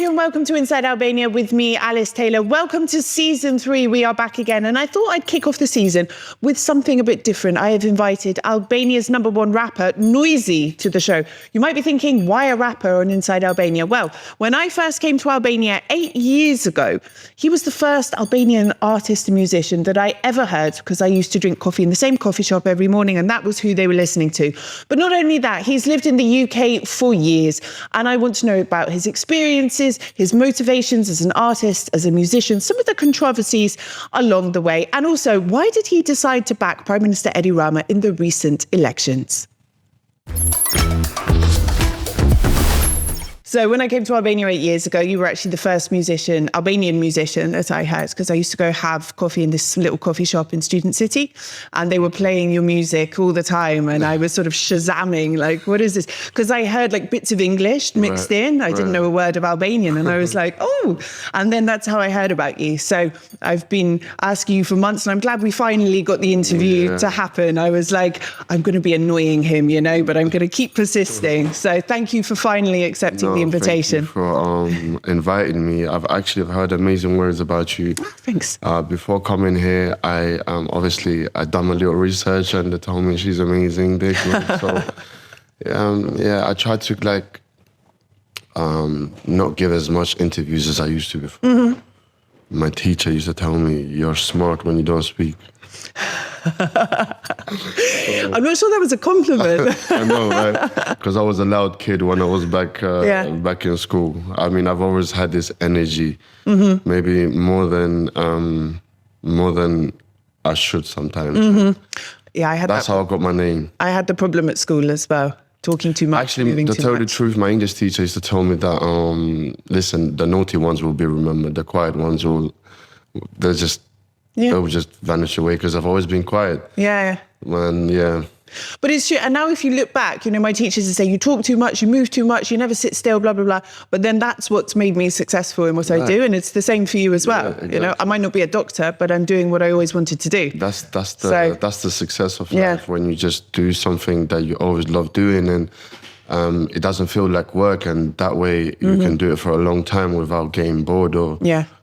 And welcome to Inside Albania with me, Alice Taylor. Welcome to season 3. We are back again. And I thought I'd kick off the season with something a bit different. I have invited Albania's #1 rapper, Noizy, to the show. You might be thinking, why a rapper on Inside Albania? Well, when I first came to Albania 8 years ago, he was the first Albanian artist and musician that I ever heard, because I used to drink coffee in the same coffee shop every morning, and that was who they were listening to. But not only that, he's lived in the UK for years, and I want to know about his experiences, his motivations as an artist, as a musician, some of the controversies along the way, and also why did he decide to back Prime Minister Edi Rama in the recent elections? So when I came to Albania 8 years ago, you were actually the first Albanian musician that I heard, because I used to go have coffee in this little coffee shop in Student City, and they were playing your music all the time, and I was sort of shazamming, like, what is this? Because I heard like bits of English mixed in. I didn't know a word of Albanian, and I was like, oh, and then that's how I heard about you. So I've been asking you for months, and I'm glad we finally got the interview to happen. I was like, I'm going to be annoying him, but I'm going to keep persisting. So thank you for finally accepting the invitation. Thank you for inviting me. I've actually heard amazing words about you. Oh, thanks. Before coming here, I done my little research, and they told me she's amazing. So I tried to not give as much interviews as I used to before. Mm-hmm. My teacher used to tell me, "You're smart when you don't speak." I'm not sure that was a compliment. I know, right? Because I was a loud kid when I was back in school. I mean, I've always had this energy, maybe more than I should sometimes. Mm-hmm. Yeah, That's how I got my name. I had the problem at school as well. Talking too much. Actually, to tell you the truth, my English teacher used to tell me that, listen, the naughty ones will be remembered. The quiet ones they'll just vanish away, because I've always been quiet. Yeah. And But it's true. And now if you look back, my teachers would say, you talk too much, you move too much, you never sit still, blah, blah, blah. But then that's what's made me successful in what I do. And it's the same for you as well. Yeah, exactly. I might not be a doctor, but I'm doing what I always wanted to do. That's the success of life, when you just do something that you always love doing, and it doesn't feel like work. And that way you can do it for a long time without getting bored or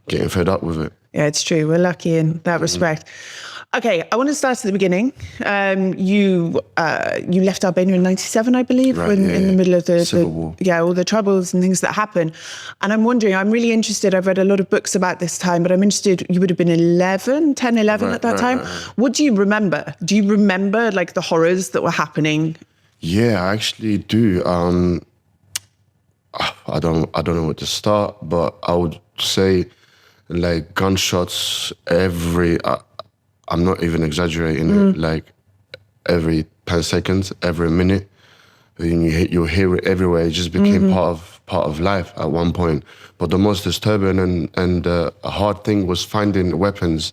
getting fed up with it. Yeah, it's true. We're lucky in that respect. Okay, I want to start at the beginning. You left Albania in '97, I believe, in the middle of the Civil War. All the troubles and things that happened. And I'm wondering, I'm really interested. I've read a lot of books about this time, but I'm interested. You would have been 10, 11 at that time. What do you remember? Do you remember the horrors that were happening? Yeah, I actually do. I don't know where to start, but I would say gunshots I'm not even exaggerating it, every 10 seconds, every minute. You'll hear it everywhere. It just became part of life at one point. But the most disturbing and hard thing was finding weapons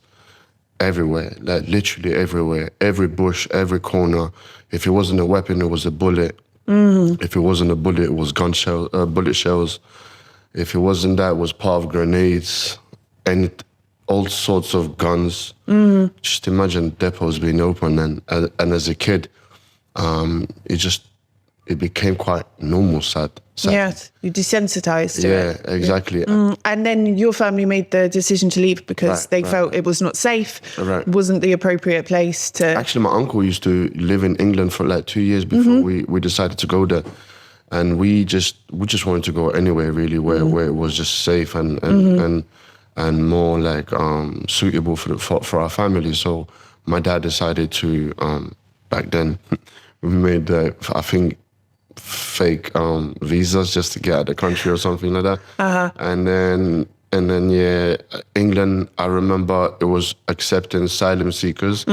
everywhere, literally everywhere. Every bush, every corner. If it wasn't a weapon, it was a bullet. If it wasn't a bullet, it was bullet shells. If it wasn't that, it was part of grenades and all sorts of guns. Just imagine depots being open, and as a kid, it became quite normal, sad. Yes, you desensitized to it. Yeah, exactly. And then your family made the decision to leave because they felt it was not safe, wasn't the appropriate place to... Actually, my uncle used to live in England for 2 years before we decided to go there. And we just wanted to go anywhere, really, where it was just safe and more suitable for our family. So my dad decided to, back then, we made, I think, fake visas just to get out of the country or something like that. And then England, I remember it was accepting asylum seekers,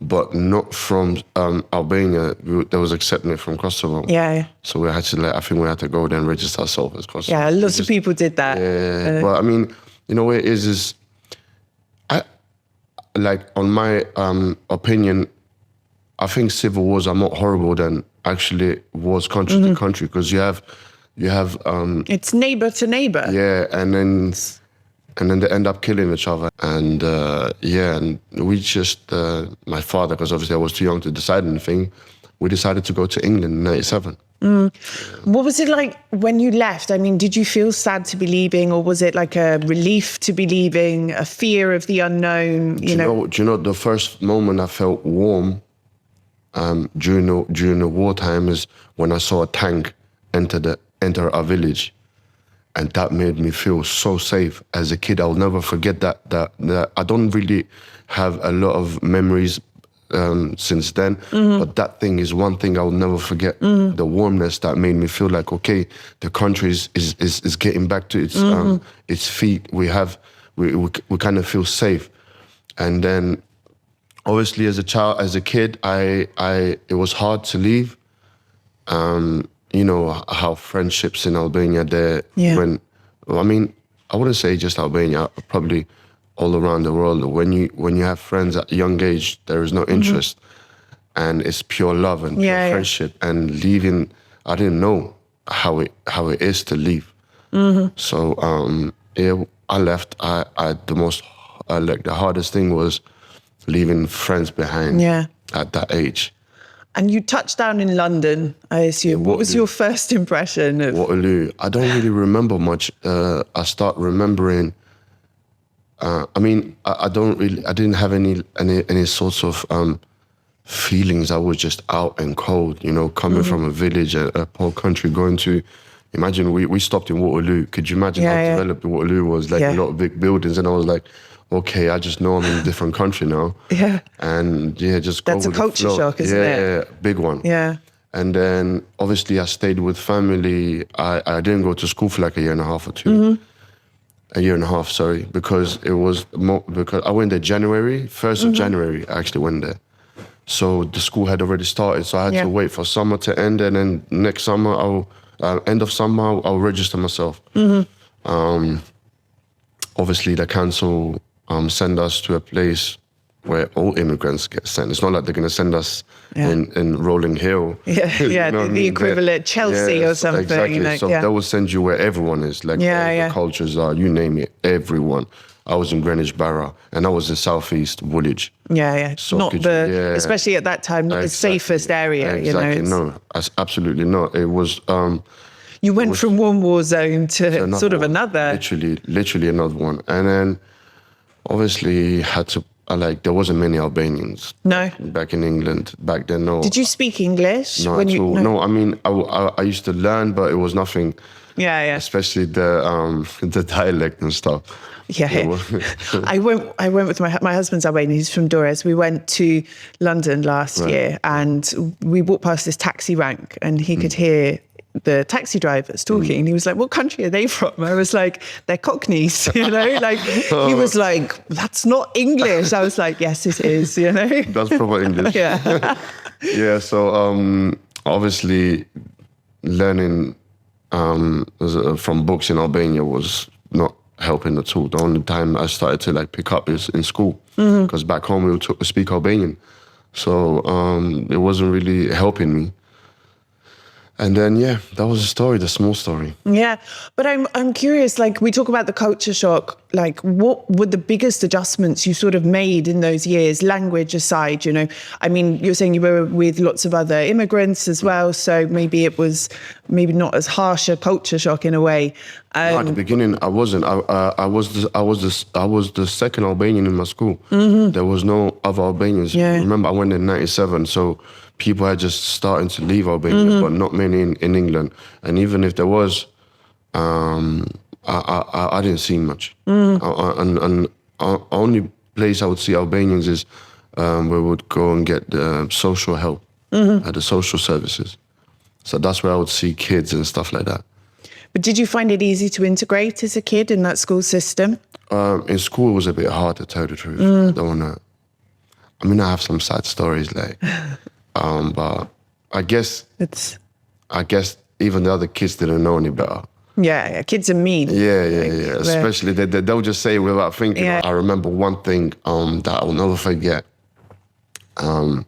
but not from Albania. They was accepting it from Kosovo. Yeah. So we had to, I think we had to go there and register ourselves as Kosovo. Yeah, lots of people did that. Yeah, well, I mean, what it is on my opinion, I think civil wars are more horrible than actually wars country to country, because you have it's neighbor to neighbor. Yeah, and then And then they end up killing each other. And and we just, my father, because obviously I was too young to decide anything, we decided to go to England in 97. What was it like when you left? I mean, did you feel sad to be leaving, or was it like a relief to be leaving, a fear of the unknown? Do you know, the first moment I felt warm during the wartime is when I saw a tank enter our village. And that made me feel so safe as a kid. I'll never forget that I don't really have a lot of memories since then, but that thing is one thing I'll never forget. The warmness that made me feel like, okay, the country is getting back to its feet. We kind of feel safe. And then obviously as a kid, it was hard to leave. You know how friendships in Albania I wouldn't say just Albania, probably all around the world. When you have friends at a young age, there is no interest, and it's pure love and pure friendship. And leaving, I didn't know how it is to leave. So I left. The hardest thing was leaving friends behind. At that age. And you touched down in London, I assume. What was your first impression of Waterloo? I don't really remember much. I start remembering. I didn't have any sorts of feelings. I was just out and cold, you know, coming from a village, a poor country, going to. Imagine we stopped in Waterloo. Could you imagine how developed Waterloo was? Like a lot of big buildings, and I was like, okay, I just know I'm in a different country now. And just go That's a culture shock, isn't it? Yeah, big one. And then obviously I stayed with family. I didn't go to school for like a year and a half or two. A year and a half, sorry, because because I went there January, 1st of January, I actually went there. So the school had already started, so I had to wait for summer to end, and then next summer, end of summer, I'll register myself. Obviously the council send us to a place where all immigrants get sent. It's not like they're going to send us in Rolling Hill. The equivalent Chelsea or something. Exactly. Like, so they will send you where everyone is, like all the cultures are, you name it, everyone. I was in Greenwich Borough, and I was in Southeast Woolwich. So not especially at that time, not the safest area. Exactly. You know, Absolutely not. It was. You went from one war zone to sort of another. Literally another one, and then obviously had to. There wasn't many Albanians. No. Back in England back then. No. Did you speak English? No, at all. No, I mean I used to learn, but it was nothing. Especially the dialect and stuff. I went with my husband's Albanian. He's from Dores. We went to London last year, and we walked past this taxi rank, and he could hear the taxi drivers talking, and he was like, "What country are they from?" I was like, "They're Cockneys," you know. Like he was like, "That's not English." I was like, "Yes, it is," you know. That's proper English. So obviously, learning from books in Albania was not helping at all. The only time I started to pick up is in school, because back home we would speak Albanian, so it wasn't really helping me. And then, that was the story, the small story. Yeah, but I'm curious, we talk about the culture shock, what were the biggest adjustments you sort of made in those years, language aside, you know? I mean, you're saying you were with lots of other immigrants as well, so maybe it was not as harsh a culture shock in a way. At the beginning, I wasn't. I was the second Albanian in my school. There was no other Albanians. Remember, I went in 97, so people had just starting to leave Albania, but not many in England. And even if there was, I didn't see much. And only place I would see Albanians is where we would go and get social help at the social services. So that's where I would see kids and stuff like that. But did you find it easy to integrate as a kid in that school system? In school, it was a bit hard, to tell the truth. I don't want to. I mean, I have some sad stories, but I guess even the other kids didn't know any better. Yeah, kids are mean. Yeah. Especially they'll just say it without thinking. I remember one thing that I'll never forget. I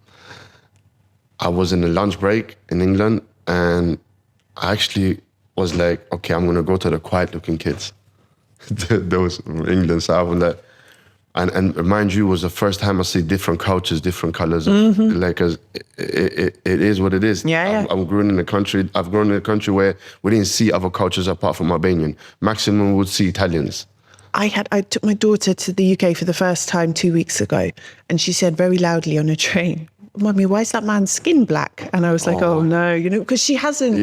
was in a lunch break in England, and I actually was like, okay, I'm going to go to the quiet-looking kids. those England. So I was like, and mind you, it was the first time I see different cultures, different colors. Like, 'cause it is what it is. Yeah. I've grown in a country. I've grown in a country where we didn't see other cultures apart from Albanian. Maximum we would see Italians. I took my daughter to the UK for the first time 2 weeks ago, and she said very loudly on a train, "Mummy, why is that man's skin black?" And I was like, "Oh no," because she hasn't,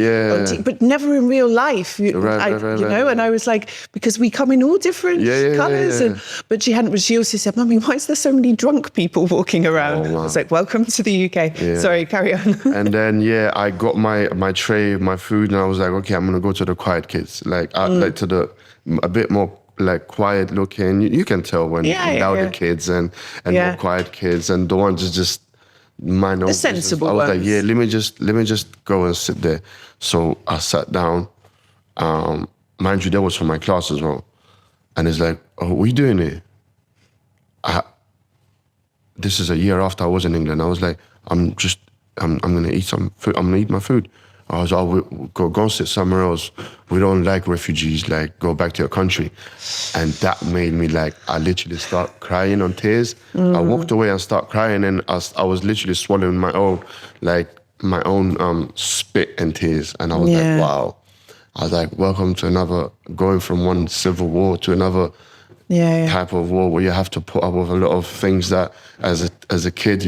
but never in real life, Right. And I was like, because we come in all different colours. Yeah. But she also said, "Mummy, why is there so many drunk people walking around?" I was like, "Welcome to the UK." Yeah. Sorry, carry on. And then I got my tray, my food, and I was like, okay, I'm gonna go to the quiet kids, like to a bit more like quiet looking. You can tell when louder kids and more quiet kids, and the ones that just mind the sensible ones. I was ones. like, let me just go and sit there. So I sat down. Mind you, that was for my class as well. And it's like, oh, what are you doing here? This is a year after I was in England. I was like, I'm gonna eat some food. I'm gonna eat my food. I was, go and sit somewhere else. We don't like refugees, like go back to your country. And that made me like, I literally start crying on tears. I walked away and start crying, and I was literally swallowing my own spit and tears. And I was like, wow. I was like, welcome to going from one civil war to another type of war where you have to put up with a lot of things that as a kid,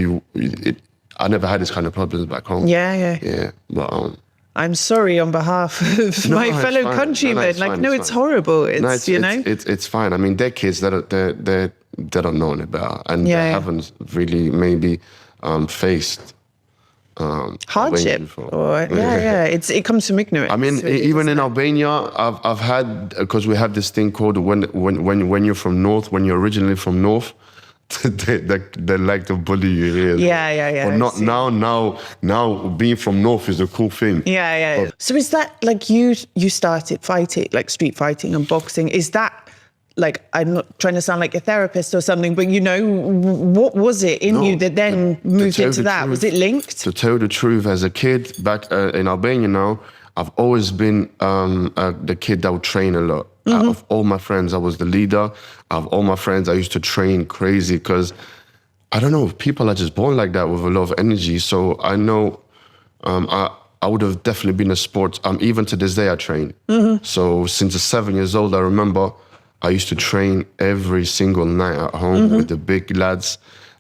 I never had this kind of problems back home. Yeah. But I'm sorry on behalf of my fellow countrymen. It's horrible. It's fine. I mean, they're kids that they don't know any better, and they haven't really maybe faced hardship. It comes from ignorance. I mean, even in Albania, I've had, because we have this thing called when you're from North, when you're originally from North. they like to bully you here. Yeah. But not now. Now being from North is a cool thing. Yeah. So is that like you started fighting, like street fighting and boxing? Is that like, I'm not trying to sound like a therapist or something, but what was it in you that then moved into that? Was it linked? To tell the truth, as a kid back in Albania now, I've always been the kid that would train a lot. Of all my friends, I was the leader. Of all my friends, I used to train crazy because, I don't know, people are just born like that with a lot of energy. So I know I would have definitely been a sport. Even to this day, I train. So since I was 7 years old, I remember I used to train every single night at home with the big lads.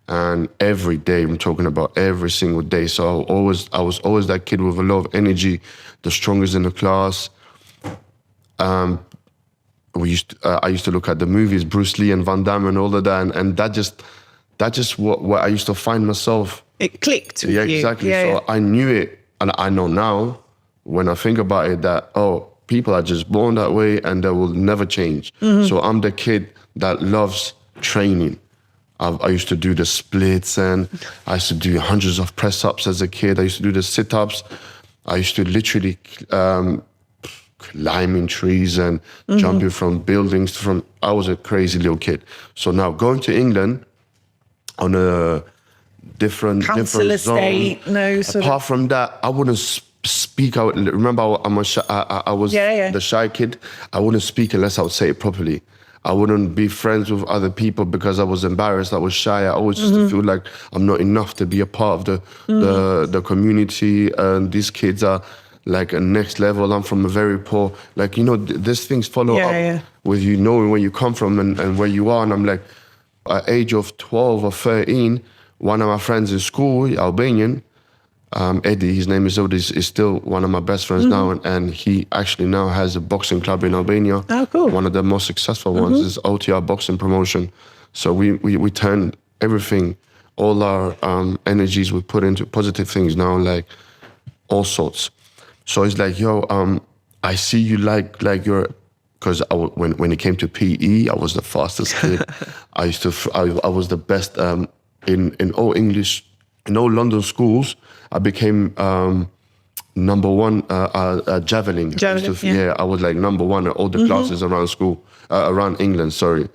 And every day, I'm talking about every single day. So I was always that kid with a lot of energy, the strongest in the class. I used to look at the movies, Bruce Lee and Van Damme and all of that, and that just what I used to find myself. It clicked with you. Exactly. So I knew it, and I know now, when I think about it, that people are just born that way and they will never change. So I'm the kid that loves training. I used to do the splits, and I used to do hundreds of press-ups as a kid. I used to do the sit-ups. I used to literally climbing trees and jumping from buildings. I was a crazy little kid. So now going to England on a different estate, zone. Apart from that, I wouldn't speak out. Remember, I was the shy kid. I wouldn't speak unless I would say it properly. I wouldn't be friends with other people because I was embarrassed. I was shy. I always used to feel like I'm not enough to be a part of the community. And these kids are like a next level. I'm from a very poor, these things follow up with you knowing where you come from and where you are. And I'm like, at age of 12 or 13, one of my friends in school, Albanian, Edi, his name is Edi, is still one of my best friends now, and he actually now has a boxing club in Albania. Oh, cool. One of the most successful ones is OTR Boxing Promotion. So we turn everything, all our energies we put into positive things now, like all sorts. So it's like, I see you like you're, because when it came to PE, I was the fastest kid. I was the best in all English, in all London schools. I became number one javelin. I was like number one at all the classes around school, around England, sorry.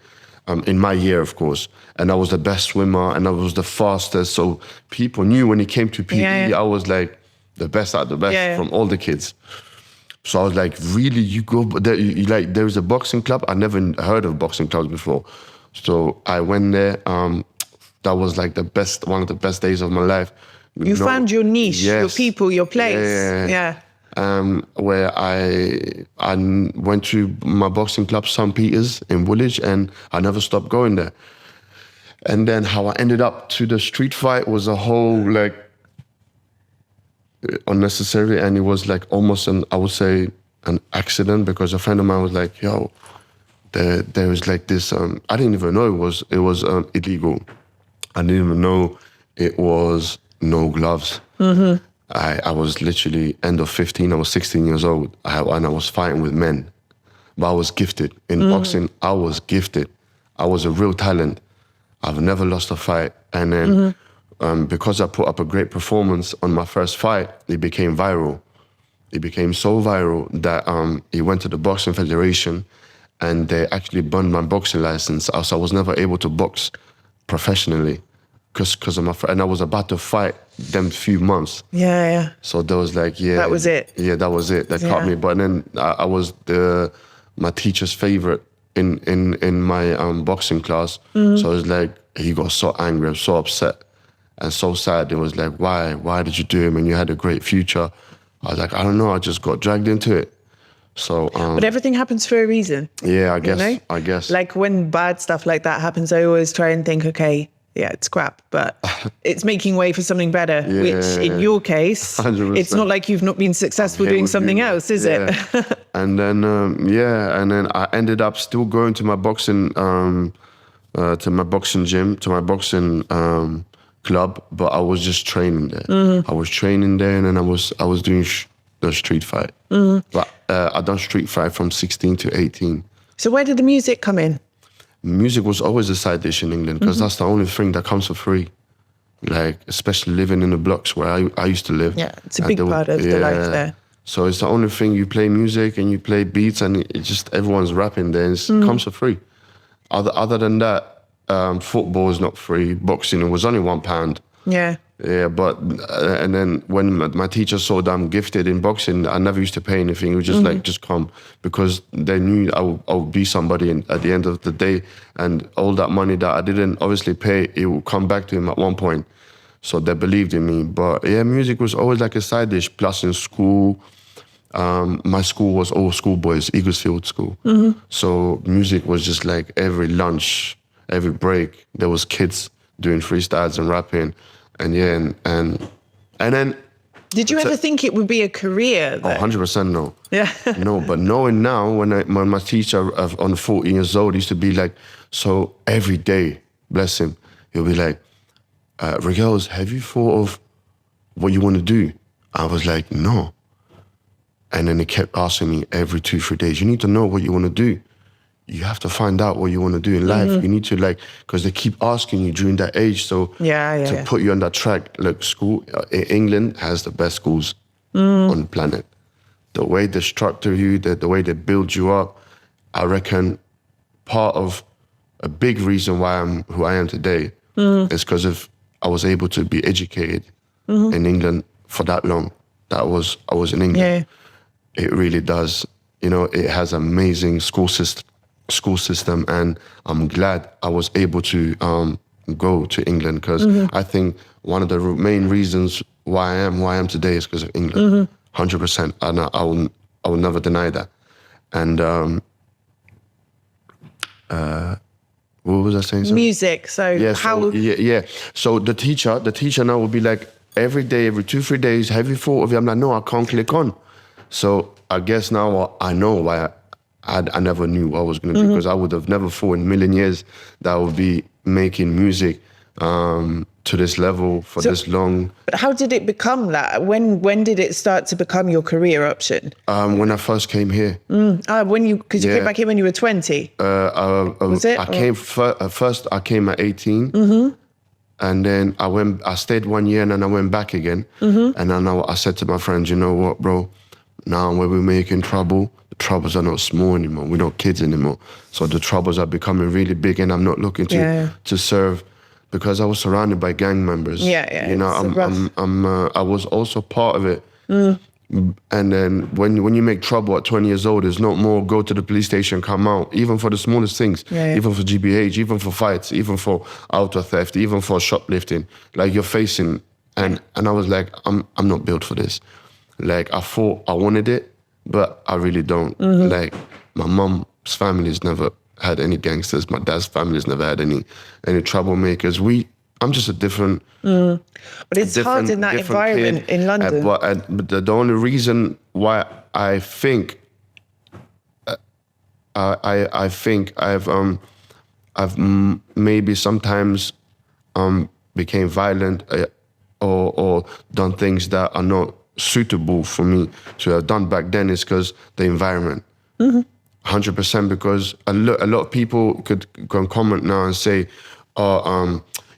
In my year, of course. And I was the best swimmer and I was the fastest. So people knew when it came to PE, I was like the best out of the best from all the kids. So I was like, really, you go there? Like, there's a boxing club. I never heard of boxing clubs before. So I went there. That was like one of the best days of my life. You found your niche, your people, your place. Yeah. Where I went to my boxing club, St. Peter's in Woolwich, and I never stopped going there. And then how I ended up to the street fight was a whole like unnecessary, and it was like almost I would say an accident, because a friend of mine was like, yo, there was like this, I didn't even know it was illegal. I didn't even know it was no gloves. Mm-hmm. I was literally end of 15, I was 16 years old, and I was fighting with men. But I was gifted. In boxing, I was gifted. I was a real talent. I've never lost a fight. And then because I put up a great performance on my first fight, it became viral. It became so viral that it went to the Boxing Federation, and they actually banned my boxing license. So I was never able to box professionally because of my friend. And I was about to fight them few months. Yeah. So there was like, that was it. Yeah, that was it. That caught me. But then I was my teacher's favorite in my boxing class. So it was like, he got so angry, so upset, and so sad. It was like, why did you do it when you had a great future? I was like, I don't know, I just got dragged into it. So, but everything happens for a reason. Yeah, I guess. You know? I guess. Like when bad stuff like that happens, I always try and think, okay, yeah, it's crap, but it's making way for something better, which in your case, 100%. It's not like you've not been successful doing something else, is it? And then, and then I ended up still going to my boxing, gym, to my boxing club, but I was just training there. I was training there, and then I was doing the street fight. But I done street fight from 16 to 18. So where did the music come in? Music was always a side dish in England, because that's the only thing that comes for free. Like, especially living in the blocks where I used to live. Yeah, it's a big part of the life there. So it's the only thing. You play music and you play beats, and it just everyone's rapping there. It comes for free. Other than that, football is not free. Boxing, it was only £1. Yeah. Yeah, but and then when my teacher saw that I'm gifted in boxing, I never used to pay anything. It was just like, just come, because they knew I would be somebody at the end of the day, and all that money that I didn't obviously pay, it would come back to him at one point. So they believed in me. But yeah, music was always like a side dish. Plus in school, my school was all schoolboys, Eaglesfield School. So music was just like every lunch, every break, there was kids doing freestyles and rapping. And yeah, and then... Did you ever think it would be a career, though? 100% no. Yeah. No, but knowing now, when my teacher on 14 years old used to be like, so every day, bless him, he'll be like, Rigels, have you thought of what you want to do? I was like, no. And then he kept asking me every 2-3 days, you need to know what you want to do. You have to find out what you want to do in life. You need to because they keep asking you during that age. So to put you on that track, look, school, England has the best schools on the planet. The way they structure you, the way they build you up, I reckon part of a big reason why I'm who I am today is because of I was able to be educated in England for that long. I was in England. Yeah. It really does. You know, it has amazing school system, and I'm glad I was able to go to England, because I think one of the main reasons why I am today is because of England, 100%, and I will never deny that. And what was I saying? Sorry? Music. So yeah, how? So the teacher now will be like, every day, every 2-3 days, have you thought of it? I'm like, no, I can't click on. So I guess now I know why I never knew what I was going to do, because I would have never thought in a million years that I would be making music to this level for this long. But how did it become that? When did it start to become your career option? When I first came here. Because you came back here when you were 20. Was it? First I came at 18. And then I stayed 1 year, and then I went back again. And then I said to my friends, you know what, bro? Now when we're making trouble, the troubles are not small anymore. We're not kids anymore. So the troubles are becoming really big, and I'm not looking to serve, because I was surrounded by gang members. Yeah. You know, I was also part of it And then when you make trouble at 20 years old, there's not more go to the police station, come out, even for the smallest things, even for GBH, even for fights, even for auto theft, even for shoplifting. Like you're facing, and I was like, I'm not built for this. Like I thought I wanted it, but I really don't. Like my mom's family's never had any gangsters. My dad's family's never had any troublemakers. I'm just a different. But it's hard in that environment kid. in London. But the only reason why I think I've maybe sometimes became violent or done things that are not suitable for me to have done back then is because the environment. 100%, because a lot of people can comment now and say,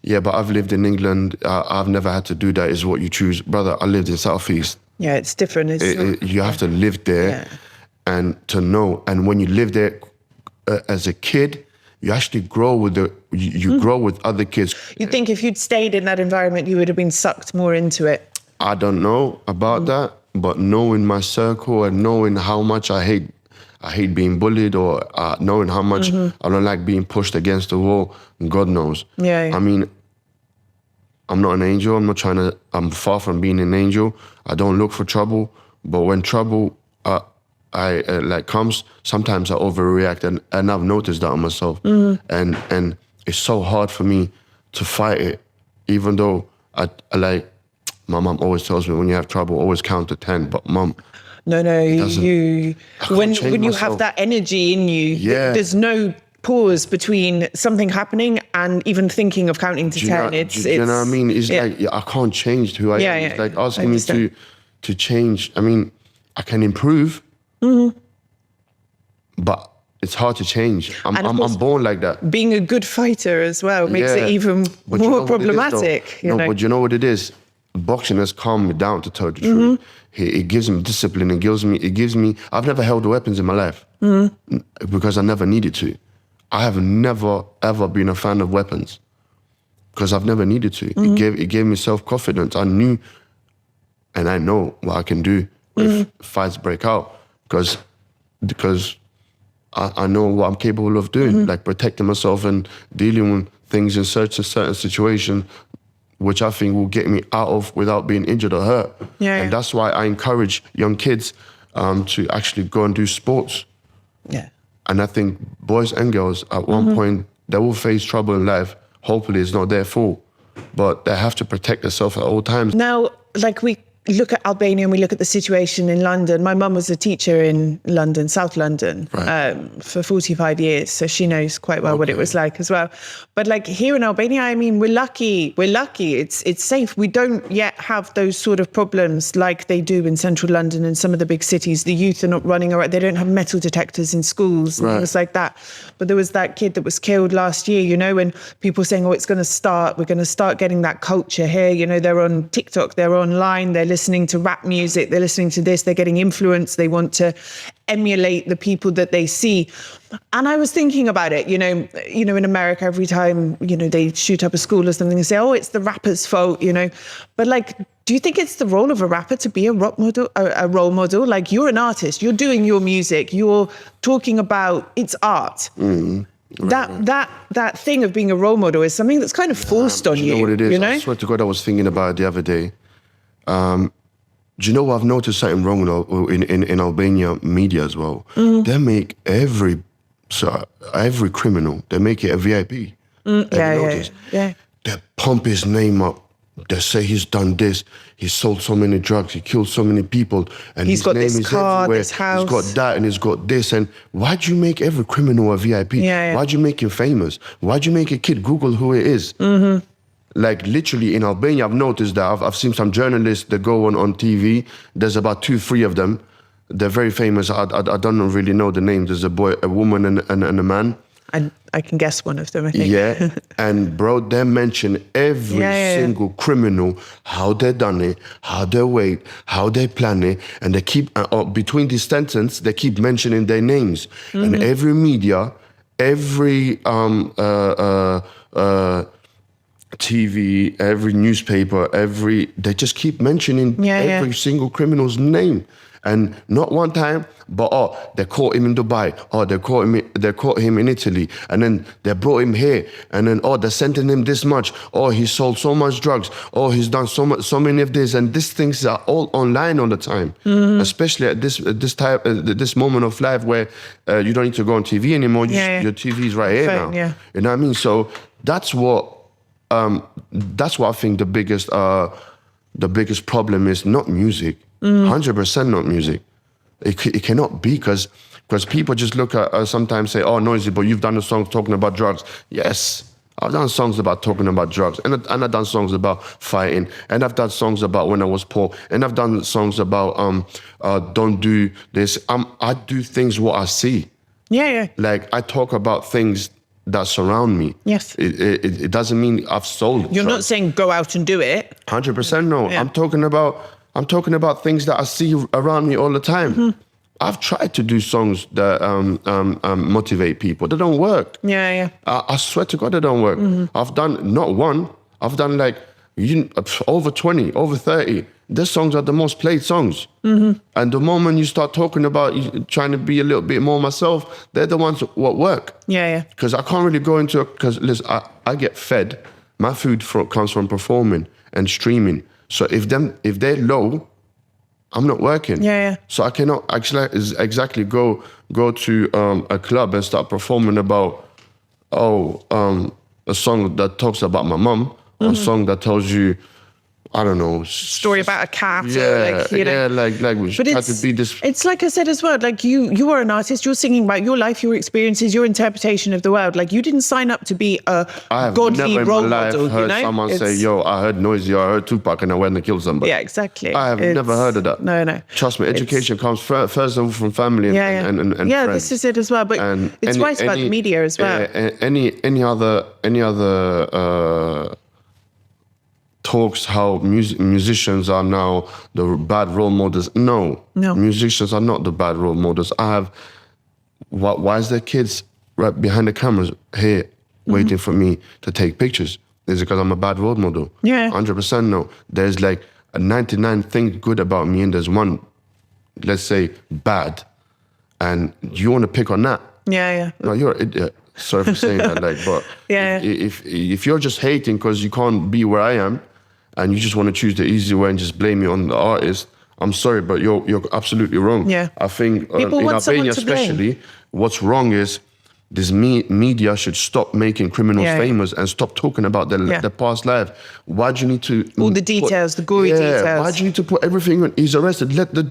yeah, but I've lived in England. I've never had to do that. Is what you choose, brother. I lived in Southeast. Yeah, it's different. You have to live there and to know. And when you live there as a kid, you actually grow with grow with other kids. You think if you'd stayed in that environment, you would have been sucked more into it? I don't know about that, but knowing my circle and knowing how much I hate being bullied, or knowing how much I don't like being pushed against the wall, God knows. Yeah. I mean, I'm not an angel. I'm far from being an angel. I don't look for trouble, but when trouble comes, sometimes I overreact, and I've noticed that on myself. And it's so hard for me to fight it, even though my mom always tells me when you have trouble, always count to 10. But mom, no, when you have that energy in you, there's no pause between something happening and even thinking of counting to 10. You know what I mean? It's like I can't change who I am. It's like asking me to change. I mean, I can improve, but it's hard to change. I'm born like that. Being a good fighter as well makes it even more problematic. But you know what it is? Boxing has calmed me down, to tell the truth. It gives me discipline. It gives me. I've never held weapons in my life because I never needed to. I have never ever been a fan of weapons because I've never needed to. It gave me self-confidence. I knew, and I know what I can do if fights break out because I know what I'm capable of doing, like protecting myself and dealing with things in certain situations, which I think will get me out of without being injured or hurt. And that's why I encourage young kids to actually go and do sports. And I think boys and girls at one point, they will face trouble in life. Hopefully it's not their fault, but they have to protect themselves at all times. Now, like we look at Albania and we look at the situation in London. My mum was a teacher in London, South London, for 45 years. So she knows quite well what it was like as well. But like here in Albania, I mean, we're lucky. It's safe. We don't yet have those sort of problems like they do in central London and some of the big cities. The youth are not running around. They don't have metal detectors in schools and things like that. But there was that kid that was killed last year, you know, and people saying, oh, we're going to start getting that culture here. You know, they're on TikTok, they're online, they're listening to rap music, they're listening to this, they're getting influenced, they want to emulate the people that they see. And I was thinking about it, you know, in America, every time, you know, they shoot up a school or something, they say, oh, it's the rapper's fault, you know. But like, do you think it's the role of a rapper to be a role model? Like, you're an artist, you're doing your music, you're talking about it's art. That thing of being a role model is something that's kind of forced on you. You know what it is? You know? I swear to God, I was thinking about it the other day. Do you know what I've noticed something wrong in Albania media as well? They make every criminal, they make it a VIP. They pump his name up. They say he's done this, he sold so many drugs, he killed so many people, and he's his got name this is car, everywhere. this house. He's got that and he's got this. And why'd you make every criminal a VIP? Why'd you make him famous? Why'd you make a kid Google who he is? Like literally in Albania, I've noticed that I've seen some journalists that go on TV. There's about 2-3 of them. They're very famous. I don't really know the names. There's a boy, a woman, and a man. I can guess one of them, I think. Yeah, and bro, they mention every single criminal, how they done it, how they wait, how they plan it, and they keep, between these sentences, they keep mentioning their names. And every media, every TV, every newspaper, they just keep mentioning every single criminal's name. And not one time, but they caught him in Dubai. They caught him in Italy. And then they brought him here. And then, they're sending him this much. He sold so much drugs. He's done so many of this. And these things are all online all the time. Especially at this moment of life where you don't need to go on TV anymore. Your TV is right here now. Yeah. You know what I mean? So that's what I think the biggest problem is, not music. 100% not music. It cannot be, because people just look at sometimes say, Noizy, but you've done a song talking about drugs. Yes, I've done songs about talking about drugs, and I've done songs about fighting, and I've done songs about when I was poor, and I've done songs about don't do this. I do things what I see. Yeah. Like, I talk about things that surround me. Yes. It doesn't mean I've sold You're drugs. not saying go out and do it. 100% no. Yeah. I'm talking about things that I see around me all the time. I've tried to do songs that motivate people. They don't work. Yeah. I swear to God, they don't work. I've done not one. I've done like over 20, over 30. These songs are the most played songs. And the moment you start talking about trying to be a little bit more myself, they're the ones that work. Yeah. Because I can't really go into it, because listen, I get fed. My food comes from performing and streaming. So if they're low, I'm not working. Yeah. So I cannot actually exactly go to a club and start performing about a song that talks about my mum, or a song that tells you, I don't know, story about a cat. Yeah, like we but try to be this. It's like I said as well, like you are an artist, you're singing about your life, your experiences, your interpretation of the world. Like, you didn't sign up to be a godly role model. I have never in my life heard someone say, yo, I heard Noizy, or I heard Tupac, and I went and killed somebody. Yeah, exactly. I have never heard of that. No. Trust me, education comes first of all from family and yeah, friends. this is it as well. But it's right about the media as well. Any other talks how musicians are now the bad role models. No, musicians are not the bad role models. Why is there kids right behind the cameras here waiting for me to take pictures? Is it because I'm a bad role model? Yeah. 100% no. There's like a 99 things good about me, and there's one, let's say, bad. And you want to pick on that? Yeah. No, you're an idiot. Sorry for saying that, but if you're just hating because you can't be where I am, and you just want to choose the easy way and just blame me on the artist, I'm sorry, but you're absolutely wrong. Yeah. I think in want Albania especially, what's wrong is this media should stop making criminals famous and stop talking about their past life. Why do you need to all the details, the gory details? Why do you need to put everything on? He's arrested. Let the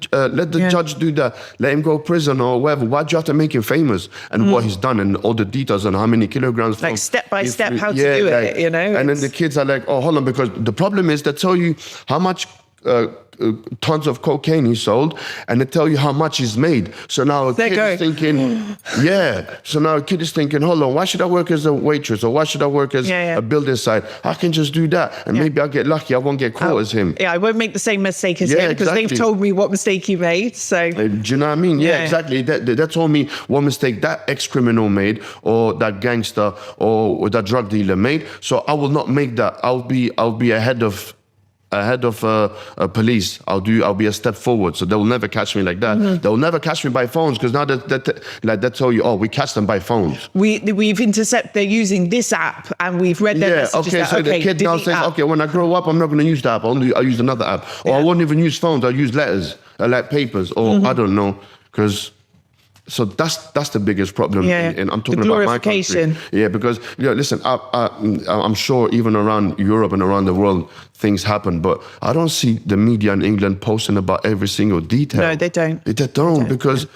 judge do that. Let him go to prison or whatever. Why do you have to make him famous and what he's done and all the details and how many kilograms? Like step by step, how to do it. You know. And then the kids are like, hold on, because the problem is they tell you how much. Tons of cocaine he sold, and they tell you how much he's made. So now a kid is thinking, So now a kid is thinking, hold on, why should I work as a waitress, or why should I work as a building site? I can just do that, and maybe I'll get lucky. I won't get caught as him. Yeah, I won't make the same mistake as him because they've told me what mistake he made. So do you know what I mean? Yeah, exactly. They told me what mistake that ex-criminal made, or that gangster, or that drug dealer made. So I will not make that. I'll be ahead of police. I'll be a step forward, so they'll never catch me like that. They'll never catch me by phones, because now they tell you, we catch them by phones. We've intercepted. They're using this app, and we've read their messages. So the kid now says, okay, when I grow up, I'm not going to use the app. I'll use another app, or I won't even use phones. I'll use letters, like papers, or I don't know, because. So that's the biggest problem, and I'm talking about my country. Yeah, because listen, I'm sure even around Europe and around the world things happen, but I don't see the media in England posting about every single detail. No, they don't. They don't because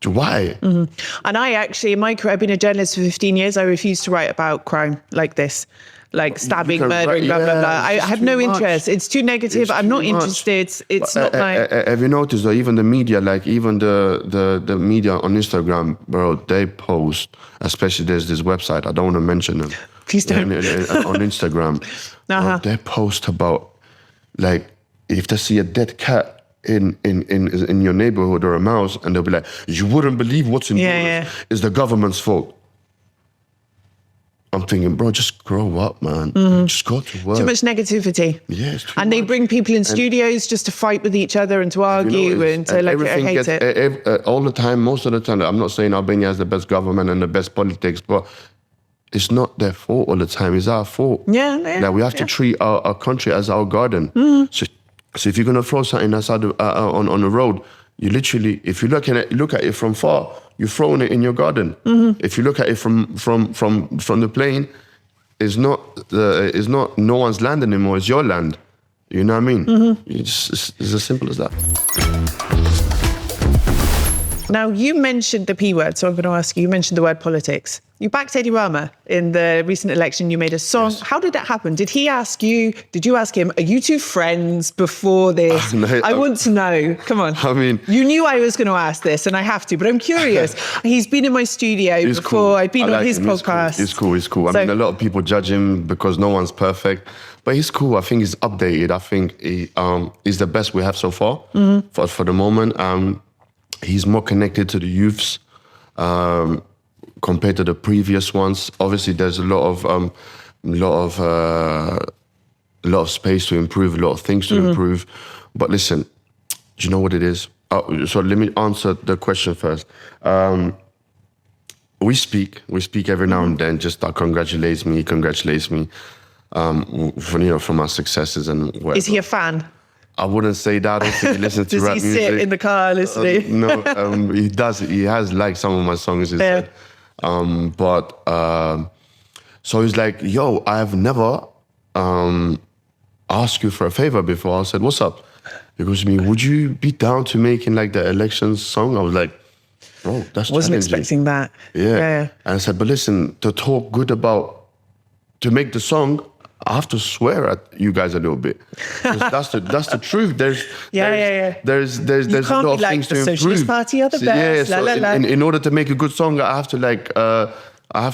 why? And I actually, in my career, I've been a journalist for 15 years. I refuse to write about crime like this. Like stabbing, murdering, blah, blah, blah. I have no interest. It's too negative. I'm not interested. It's not like... Have you noticed, though, even the media, like even the media on Instagram, bro, they post, especially there's this website, I don't want to mention them. Please don't. On Instagram, they post about, like, if they see a dead cat in your neighborhood or a mouse, and they'll be like, you wouldn't believe what's in yours. It's the government's fault. I'm thinking, bro, just grow up, man. Just go to work. Too much negativity. Yeah, it's too And they much. bring people in studios just to fight with each other and to argue and to like, I hate it. All the time, most of the time. I'm not saying Albania has the best government and the best politics, but it's not their fault all the time. It's our fault. Yeah. Like we have to treat our country as our garden. So if you're gonna throw something outside on the road, you literally, if you look at it from far, you're throwing it in your garden. If you look at it from the plane, it's not no one's land anymore. It's your land. You know what I mean? It's as simple as that. Now, you mentioned the P word, so I'm going to ask you, you mentioned the word politics. You backed Edi Rama in the recent election. You made a song. Yes. How did that happen? Did he ask you, did you ask him, are you two friends before this? No, I want to know. Come on. I mean... You knew I was going to ask this, and I have to, but I'm curious. He's been in my studio before. Cool. I've been on his podcast. He's cool. I mean, a lot of people judge him because no one's perfect, but he's cool. I think he's updated. I think he's the best we have so far for the moment. He's more connected to the youths compared to the previous ones. Obviously, there's a lot of space to improve, a lot of things to improve. But listen, do you know what it is? So let me answer the question first. We speak every now and then. Just congratulates me from our successes and whatever. Is he a fan? I wouldn't say that. I don't think he listens to rap music. Does he sit in the car listening? No, he does. He has liked some of my songs, he said. So he's like, yo, I have never asked you for a favor before. I said, what's up? He goes to me, would you be down to making like the elections song? I was like, bro, that's Wasn't expecting that. Yeah. And I said, but listen, to make the song, I have to swear at you guys a little bit. That's the truth. There's a lot of things to improve. The Socialist Party are the best. In order to make a good song, I have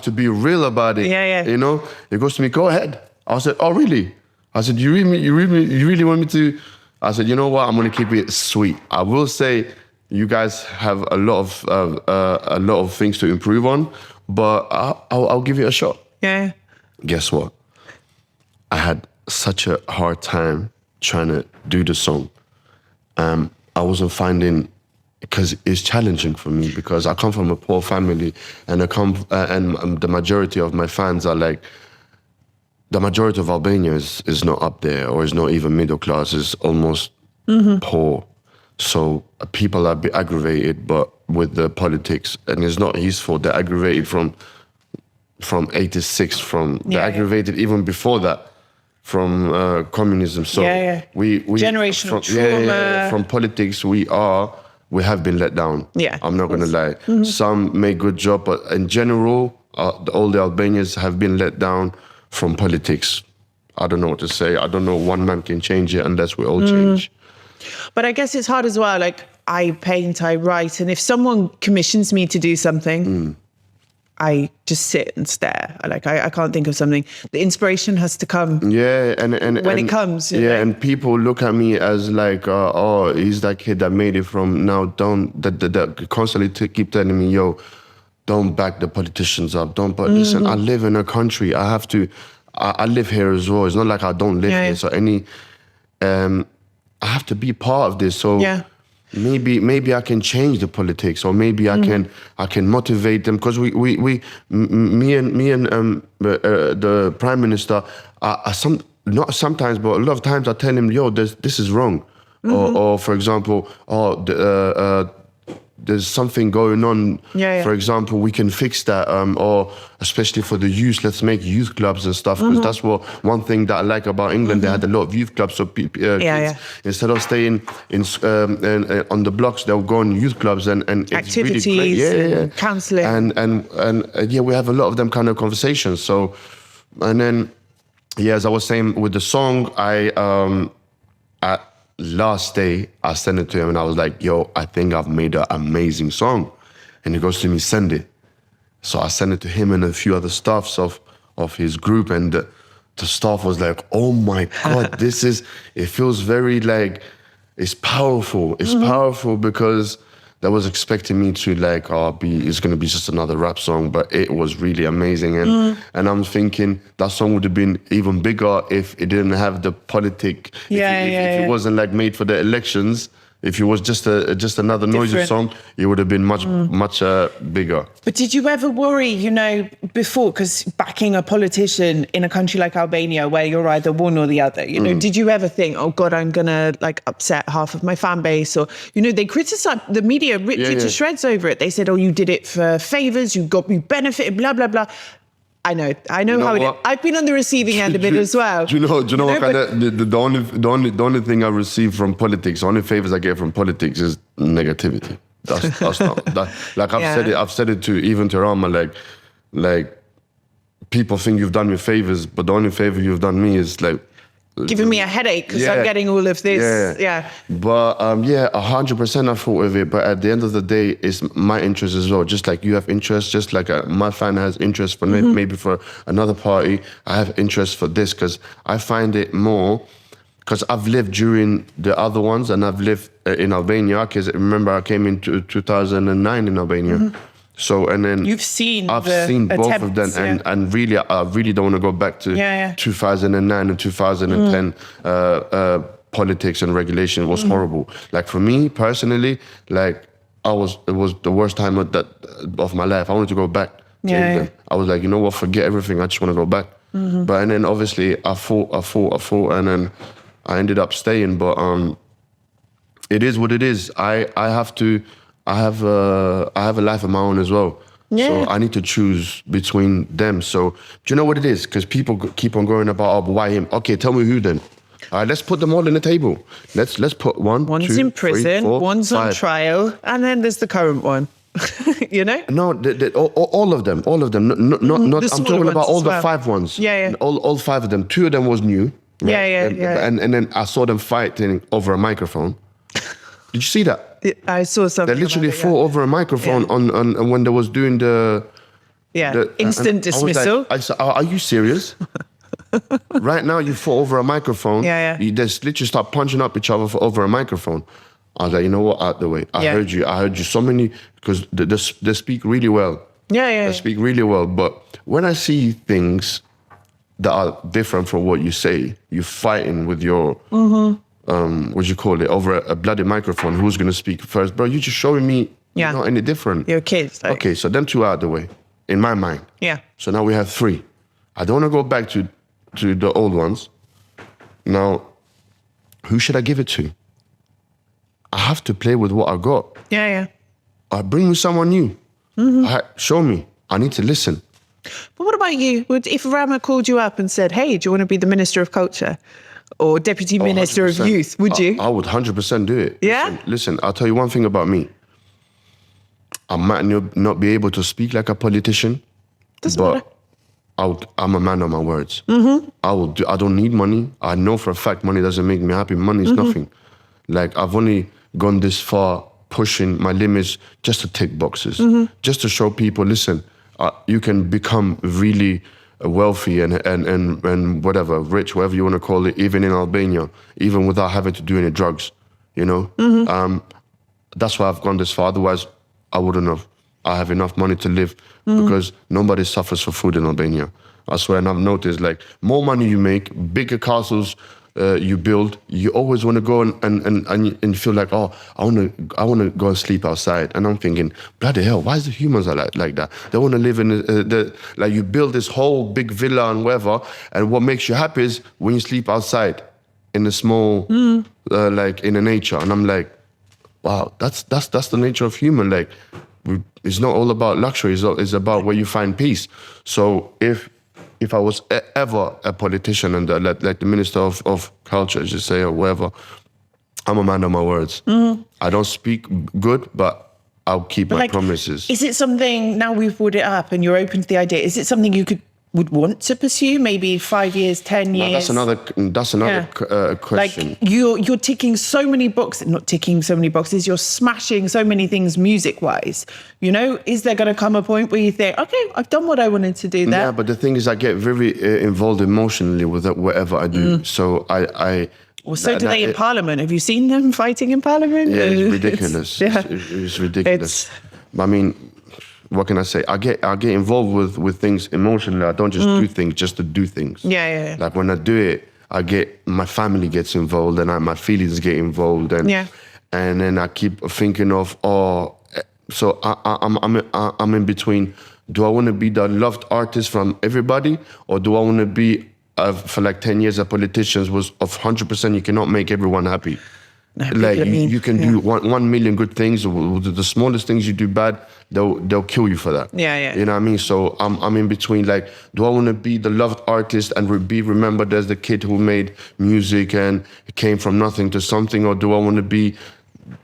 to be real about it. You know, he goes to me, go ahead. I said, oh really? I said, you really want me to? I said, you know what? I'm gonna keep it sweet. I will say, you guys have a lot of things to improve on, but I'll give it a shot. Yeah. Guess what? I had such a hard time trying to do the song. I wasn't finding, because it's challenging for me, because I come from a poor family, and the majority of my fans are like, the majority of Albania is not up there, or is not even middle class, is almost poor. So people are a bit aggravated, but with the politics, and it's not his fault. They're aggravated from '86, they're aggravated even before that. From communism, so we generational trauma. From politics, we have been let down. I'm not gonna lie. Some make good job, but in general, all the Albanians have been let down from politics. I don't know what to say. I don't know one man can change it unless we all change. But I guess it's hard as well. Like, I paint, I write, and if someone commissions me to do something, I just sit and stare. Like, I can't think of something. The inspiration has to come. Yeah, and when it comes. And people look at me as like, oh, he's that kid that made it from now. That constantly keep telling me, yo, don't back the politicians up. Don't. But listen, I live in a country. I have to. I live here as well. It's not like I don't live here. So I have to be part of this. So. Maybe I can change the politics, or maybe I can motivate them, because me and the Prime Minister not sometimes, but a lot of times I tell him, yo, this is wrong, or for example, there's something going on. For example, we can fix that, or especially for the youth, let's make youth clubs and stuff. Because that's one thing that I like about England. They had a lot of youth clubs, so kids, instead of staying on the blocks, they'll go on youth clubs and activities, it's really counselling, and we have a lot of them kind of conversations. So, and then as I was saying with the song, last day, I sent it to him and I was like, yo, I think I've made an amazing song. And he goes to me, send it. So I sent it to him and a few other staffs of his group, and the staff was like, oh my God, it feels very like, it's powerful. It's powerful because that was expecting me to like, it's going to be just another rap song, but it was really amazing. And I'm thinking that song would have been even bigger if it didn't have the politic. If it wasn't like made for the elections. If it was just another Noizy song, it would have been much bigger. But did you ever worry, you know, before, because backing a politician in a country like Albania, where you're either one or the other, you know, did you ever think, oh God, I'm gonna like upset half of my fan base? Or, you know, they criticized, the media ripped you to shreds over it. They said, oh, you did it for favors, you benefited, blah blah blah. I know how it is. I've been on the receiving end of it as well. Do you know what kind of, the only thing I receive from politics, the only favors I get from politics is negativity. That's not that, like I've said it to Rama, like people think you've done me favors, but the only favor you've done me is like giving me a headache because I'm getting all of this. But 100% I thought of it. But at the end of the day, it's my interest as well. Just like you have interest, just like my fan has interest for maybe for another party, I have interest for this because I find it more. Because I've lived during the other ones and I've lived in Albania. Because remember, I came into 2009 in Albania. So, and then I've seen both of them, and really, I really don't want to go back to 2009 and 2010. Politics and regulation was horrible. Like for me personally, like it was the worst time of my life. I wanted to go back to England. I was like, you know what, forget everything. I just want to go back. But and then obviously I fought, and then I ended up staying. But it is what it is. I have a life of my own as well. So I need to choose between them. So do you know what it is? Because people keep on going about, but why him? Okay, tell me who then. All right, let's put them all on the table. Let's put one's 2, in prison, 3, 4, one's 5. on trial, and then there's the current one. You know? No, all of them. Not. I'm talking about all the 5 ones. All 5 of them. 2 of them was new. Right? And then I saw them fighting over a microphone. Did you see that? I saw something. They literally fought over a microphone on when they was doing the instant dismissal. I said, are you serious? Right now you fought over a microphone. You just literally start punching up each other over a microphone. I was like, you know what, out the way. I heard you so many, because they speak really well. They speak really well. But when I see things that are different from what you say, you're fighting with your what you call it, over a bloody microphone, who's going to speak first? Bro, you're just showing me you're not any different. You're kids. Like. Okay, so them 2 are out the way, in my mind. So now we have 3. I don't want to go back to the old ones. Now, who should I give it to? I have to play with what I got. Bring me someone new. Show me. I need to listen. But what about you? If Rama called you up and said, hey, do you want to be the Minister of Culture? Or Deputy Minister 100%. Of Youth, would you? I would 100% do it. Yeah? Listen, I'll tell you one thing about me. I might not be able to speak like a politician, but I'm a man of my words. I don't need money. I know for a fact money doesn't make me happy. Money is nothing. Like, I've only gone this far pushing my limits just to tick boxes, just to show people, listen, you can become really wealthy and whatever, rich, whatever you want to call it, even in Albania, even without having to do any drugs, you know? That's why I've gone this far. Otherwise, I wouldn't have. I have enough money to live because nobody suffers for food in Albania. I swear, and I've noticed, like, more money you make, bigger castles you build, you always want to go and feel like, oh, I want to go and sleep outside. And I'm thinking, bloody hell, why is the humans are like that? They want to live in like, you build this whole big villa and whatever, and what makes you happy is when you sleep outside in the small, like in the nature. And I'm like, wow, that's the nature of human. Like, it's not all about luxury. It's about where you find peace. So if I was ever a politician and like the Minister of Culture, just say, or whatever, I'm a man of my words. I don't speak good, but I'll keep my promises. Is it something, now we've brought it up and you're open to the idea, is it something you would want to pursue, maybe 5 years, 10 years? That's another question. Like, you're ticking so many boxes, not ticking so many boxes, you're smashing so many things music-wise. You know, is there going to come a point where you think, okay, I've done what I wanted to do there? Yeah, but the thing is, I get very involved emotionally with whatever I do. So Well, so do they in Parliament. Have you seen them fighting in Parliament? Yeah, it's ridiculous. It's ridiculous. I mean, what can I say? I get involved with things emotionally. I don't just do things just to do things. Yeah. Like when I do it, my family gets involved, and my feelings get involved, and then I keep thinking of so I'm in between. Do I want to be the loved artist from everybody, or do I want to be for like 10 years, a politician was of 100%. You cannot make everyone happy. No, like you can do 1 million good things. The smallest things you do bad, they'll kill you for that. Yeah. You know what I mean? So I'm in between. Like, do I want to be the loved artist and be remembered as the kid who made music and came from nothing to something, or do I want to be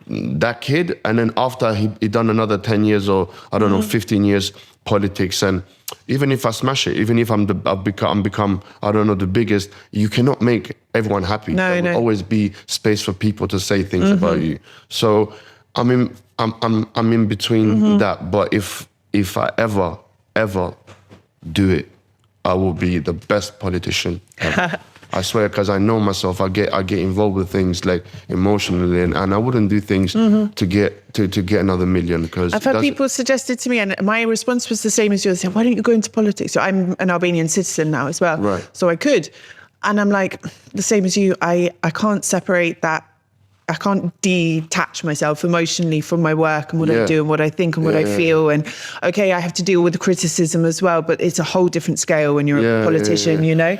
that kid and then after he done another 10 years or I don't know 15 years politics, and even if I smash it, even if I've become I don't know the biggest, you cannot make everyone happy. There will always be space for people to say things about you. So I'm in between that. But if I ever do it, I will be the best politician ever. I swear, because I know myself. I get involved with things like emotionally, and I wouldn't do things to get another million. Because I've had people suggested to me, and my response was the same as yours. They said, "Why don't you go into politics?" So I'm an Albanian citizen now as well, right? So I could, and I'm like the same as you. I can't separate that. I can't detach myself emotionally from my work and what I do and what I think and what I feel. And okay, I have to deal with the criticism as well, but it's a whole different scale when you're a politician, you know?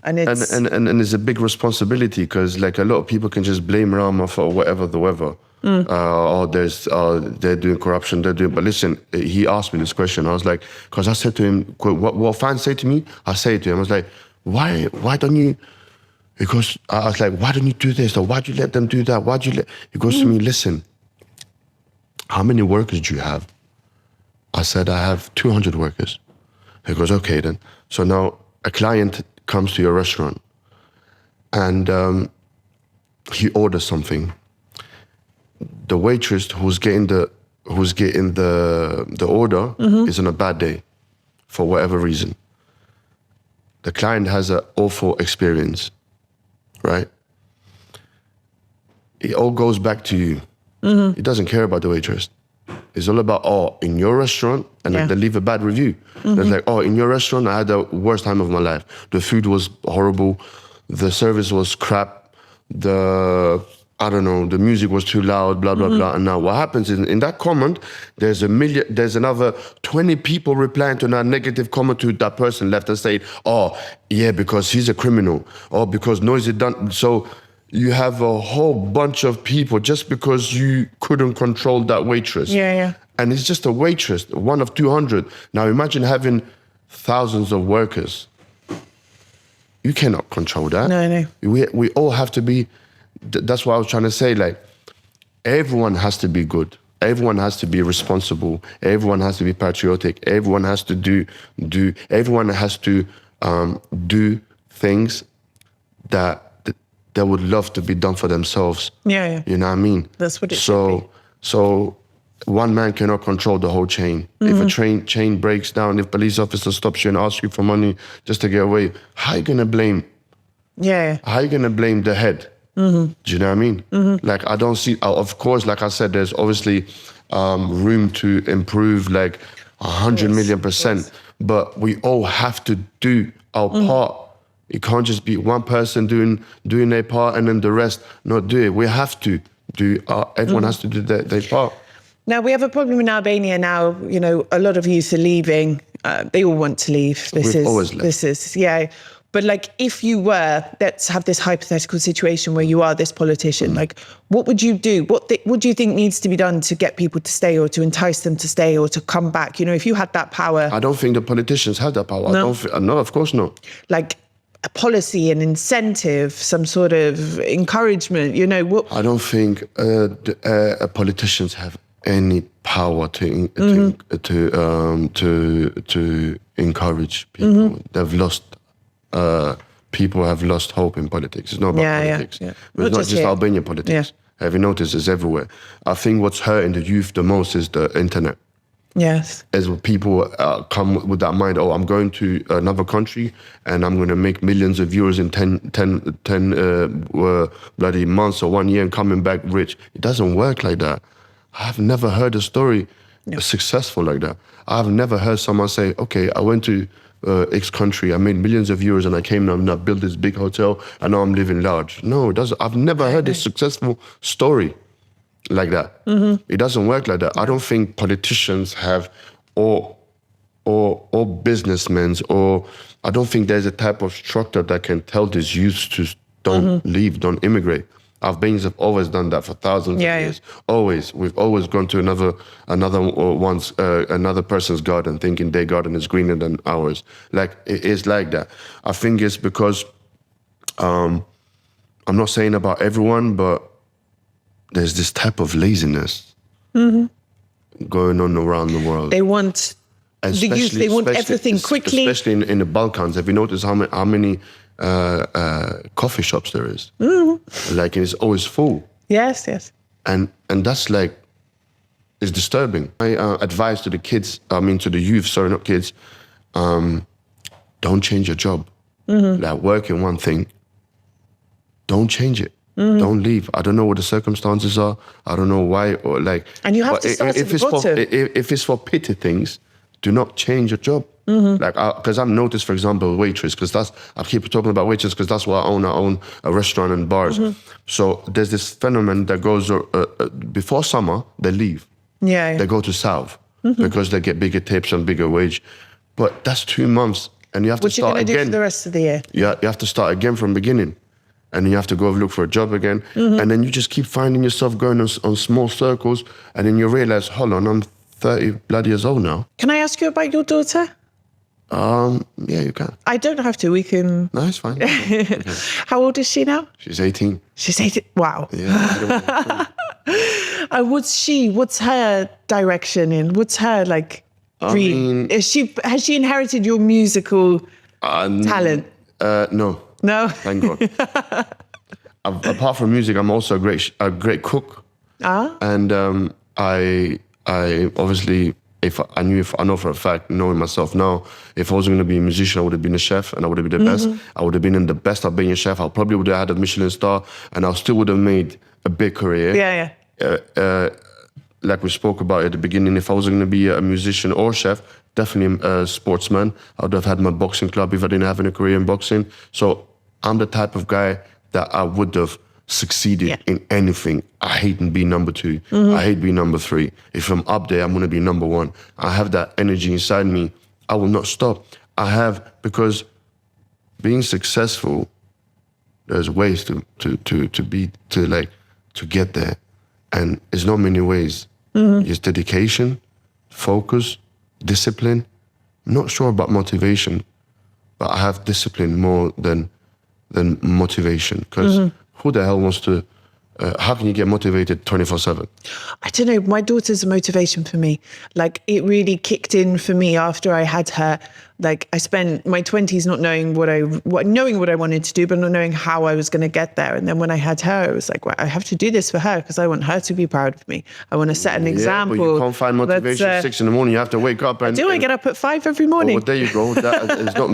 And it's and it's a big responsibility, because like a lot of people can just blame Rama for whatever the weather. They're doing corruption, but listen, he asked me this question. I was like, because I said to him, what fans say to me, I say to him, I was like, why don't you? Because I was like, why don't you do this? Or why'd you let them do that? He goes to me, listen, how many workers do you have? I said, I have 200 workers. He goes, okay then. So now a client comes to your restaurant and he orders something. The waitress who's getting the order is on a bad day for whatever reason. The client has an awful experience. Right? It all goes back to you. He doesn't care about the waitress. It's all about, in your restaurant, and they leave a bad review. It's like, in your restaurant, I had the worst time of my life. The food was horrible. The service was crap. The music was too loud, blah, blah, blah. And now what happens is in that comment, there's another 20 people replying to that negative comment to that person left and say, because he's a criminal, or because Noizy done. So you have a whole bunch of people just because you couldn't control that waitress. Yeah. And it's just a waitress, one of 200. Now imagine having thousands of workers. You cannot control that. No. We all have to be. That's what I was trying to say. Like, everyone has to be good. Everyone has to be responsible. Everyone has to be patriotic. Everyone has to Everyone has to do things that they would love to be done for themselves. Yeah. You know what I mean? That's what it should be. So one man cannot control the whole chain. If a chain breaks down, if police officer stops you and asks you for money just to get away, how are you gonna blame? Yeah. How are you gonna blame the head? Do you know what I mean? Like, I don't see, of course, like I said, there's obviously room to improve, like 100 million %. But we all have to do our part. It can't just be one person doing their part and then the rest not do it. We have to do, everyone has to do their part. Now, we have a problem in Albania now. You know, a lot of youth are leaving. They all want to leave. This is. But like, if you were, let's have this hypothetical situation where you are this politician, like, what would you do? What do you think needs to be done to get people to stay, or to entice them to stay, or to come back? You know, if you had that power. I don't think the politicians have that power. No? No, of course not. Like a policy, an incentive, some sort of encouragement, you know, what? I don't think politicians have any power to encourage people. They've lost. People have lost hope in politics. It's not about politics. Yeah. But it's not just Albanian politics. Have you noticed? It's everywhere. I think what's hurting the youth the most is the internet. Yes. As people come with that mind, oh, I'm going to another country and I'm going to make millions of euros in 10 bloody months or 1 year and coming back rich. It doesn't work like that. I've never heard a story successful like that. I've never heard someone say, okay, I went to X country, I made millions of euros and I came and I built this big hotel and now I'm living large. No, it doesn't. I've never heard a successful story like that. It doesn't work like that. I don't think politicians have or businessmen, or I don't think there's a type of structure that can tell these youths to don't leave, don't immigrate. Albanians have always done that for thousands of years. Always. We've always gone to another person's garden thinking their garden is greener than ours. Like, it is like that. I think it's because, I'm not saying about everyone, but there's this type of laziness going on around the world. They want the youth, they want everything quickly. Especially in the Balkans. Have you noticed how many coffee shops there is? Like, it's always full. Yes, yes. And that's like, it's disturbing. My advice to the kids, to the youth, sorry, not kids, don't change your job. Like, work in one thing, don't change it. Don't leave. I don't know what the circumstances are. I don't know why, or like. And you have to start at the bottom. If it's for petty things, do not change your job. Like, because I've noticed, for example, waitress, because I keep talking about waitress because that's what I own. I own a restaurant and bars. So there's this phenomenon that goes, before summer, they leave. They go to South because they get bigger tips and bigger wage. But that's 2 months and you have to start again. What you going to do for the rest of the year? Yeah, you have to start again from beginning. And then you have to go look for a job again. And then you just keep finding yourself going on small circles. And then you realize, hold on, I'm 30 bloody years old now. Can I ask you about your daughter? Yeah, you can. I don't have to, we can... No, it's fine. Okay. How old is she now? She's 18. She's 18, wow. Yeah. What's her direction in? What's her, like, dream? Has she inherited your musical talent? No. No? Thank God. Apart from music, I'm also a great cook. And I obviously, I know for a fact, knowing myself now, if I wasn't going to be a musician, I would have been a chef and I would have been the best. I would have been the best Albanian chef. I probably would have had a Michelin star and I still would have made a big career. Yeah. Like we spoke about at the beginning, if I wasn't going to be a musician or chef, definitely a sportsman. I would have had my boxing club if I didn't have any career in boxing. So I'm the type of guy that I would have succeeded in anything. I hate being number 2. I hate being number 3. If I'm up there, I'm going to be number 1. I have that energy inside me. I will not stop. Because being successful, there's ways to get there. And there's not many ways. It's dedication, focus, discipline. I'm not sure about motivation, but I have discipline more than motivation. Because who the hell wants to, how can you get motivated 24/7? I don't know. My daughter's a motivation for me. Like, it really kicked in for me after I had her. Like, I spent my 20s not knowing knowing what I wanted to do, but not knowing how I was going to get there. And then when I had her, it was like, well, I have to do this for her because I want her to be proud of me. I want to set an example. But you can't find motivation at 6 in the morning. You have to wake up and... I get up at 5 every morning. Well, there you go. It's not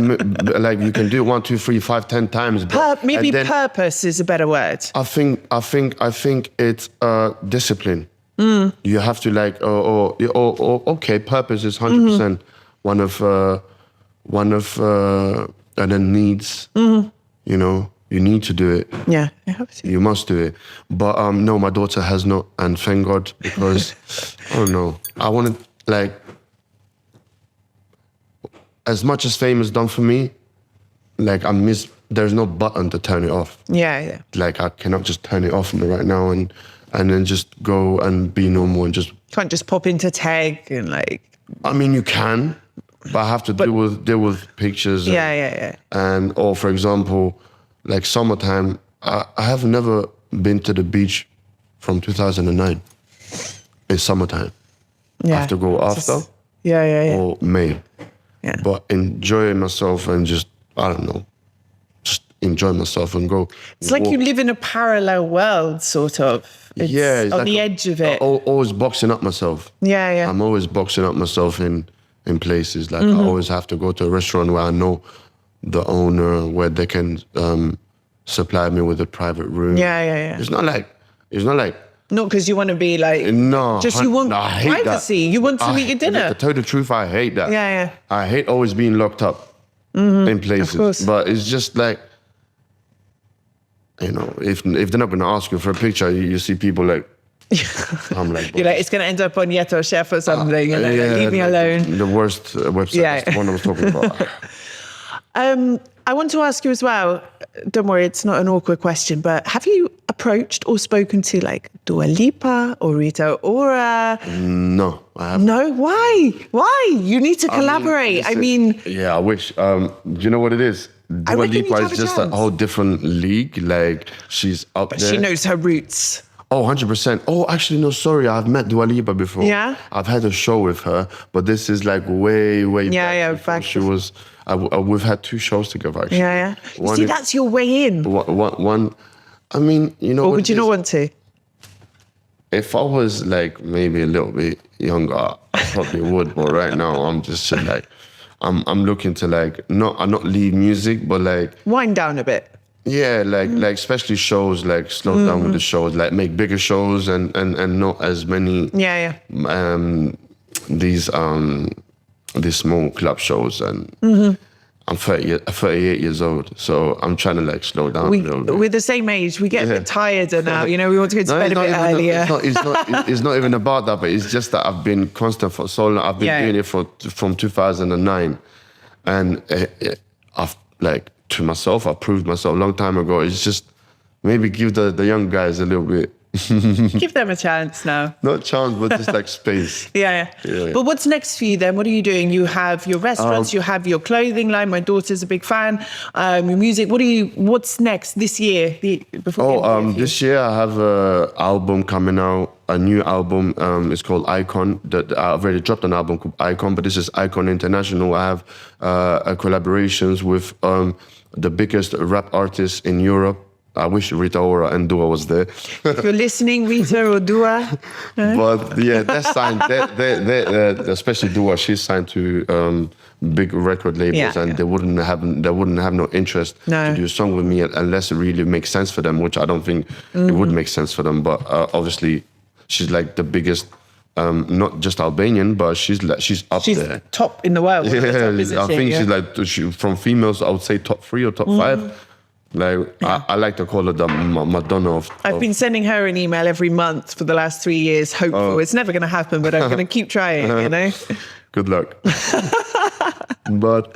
like you can do 1, 2, 3, 5, 10 times. Maybe purpose is a better word. I think it's discipline. You have to okay, purpose is 100% one of and then needs. You know, you need to do it. Yeah, you have to. You must do it. But no, my daughter has not, and thank God, because I don't know. I want to, as much as fame is done for me, there's no button to turn it off. Yeah. Like, I cannot just turn it off right now and then just go and be normal and just... Can't just pop into tag and I mean, you can, but I have to deal with pictures. Or for example, like summertime, I have never been to the beach from 2009. It's summertime. I have to go after. Or May. Yeah. But enjoying myself and just, I don't know, just enjoy myself and go. It's like you live in a parallel world, sort of. It's on like the edge of it. Always boxing up myself. Yeah. I'm always boxing up myself in places. Like I always have to go to a restaurant where I know the owner, where they can supply me with a private room. Yeah. It's not like. Not because you want to be like. No. Just you want I hate privacy. That. You want to eat your dinner. To tell you the truth, I hate that. Yeah. I hate always being locked up in places. Of course. But it's just like, you know, if they're not going to ask you for a picture, you see people like, I'm like, you're like, it's going to end up on Yet or Chef or something. Leave me alone. The worst website. That's the one I was talking about. I want to ask you as well, don't worry, it's not an awkward question, but have you approached or spoken to like Dua Lipa or Rita Ora? No, I haven't. No? Why? You need to collaborate. Yeah, I wish. Do you know what it is? Dua Lipa is just a whole different league. Like, she's up there. She knows her roots. Oh, 100%. Oh, actually, no, sorry. I've met Dua Lipa before. Yeah? I've had a show with her, but this is like way back. Yeah, back. She was... we've had 2 shows together, actually. Yeah. You see, that's your way in. One, I mean, you know... Or would you not want to? If I was like maybe a little bit younger, I probably would. But right now, I'm just like... I'm looking to like... not leave music, but like... Wind down a bit. Yeah, like especially shows, like slow down with the shows, like make bigger shows and not as many these small club shows. And I'm 38 years old, so I'm trying to like slow down a little bit. We're the same age. We get a bit tireder now. You know, we want to go to bed a bit earlier. It's not even about that, but it's just that I've been constant for so long. I've been doing it from 2009, and I've like. To myself, I proved myself a long time ago. It's just maybe give the young guys a little bit. Give them a chance now. Not chance, but just like space. Yeah. But what's next for you then? What are you doing? You have your restaurants, you have your clothing line. My daughter's a big fan. Your music. What's next this year? This year I have an album coming out. A new album. It's called Icon. I've already dropped an album called Icon, but this is Icon International. I have collaborations with the biggest rap artists in Europe. I wish Rita Ora and Dua was there. If you're listening, Rita or Dua. But yeah, they're signed. Especially Dua, she's signed to big record labels, and they wouldn't have no interest to do a song with me unless it really makes sense for them, which I don't think it would make sense for them. But obviously, she's like the biggest. Not just Albanian, but she's up there. Top in the world. Yeah, I think she's like from females. I would say top 3 or top 5. Like I like to call her the Madonna of. I've been sending her an email every month for the last 3 years. Hopeful. It's never going to happen, but I'm going to keep trying. You know. Good luck. But